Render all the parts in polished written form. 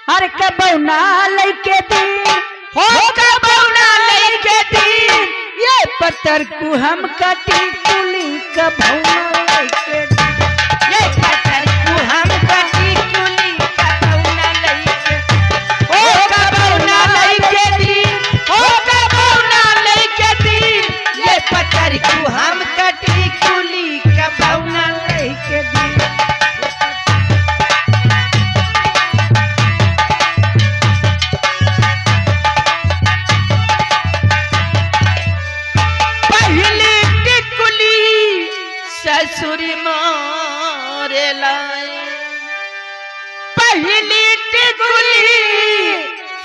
अरे कबौना लइके दी हो कबौना लइके दी ये पत्थर को हम कटी कुली कबौना लइके दी ये पत्थर को हम कटी कुली कबौना लइके हो कबौना लइके दी हो कबौना लइके दी ये पत्थर को हम कटी कुली कबौना लइके दी ससुरी मारे लाए पहली टिकुली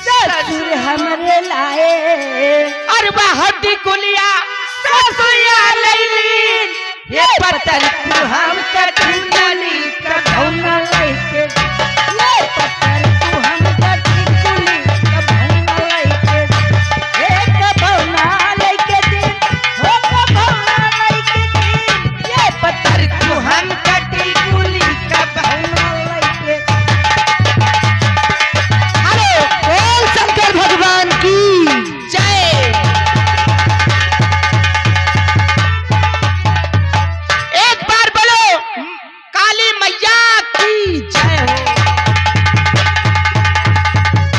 ससुर हमरे लाए और वह टिकुलिया ससुरिया लैली ये पत्थर को हम कटी कुली कबौना लइके दी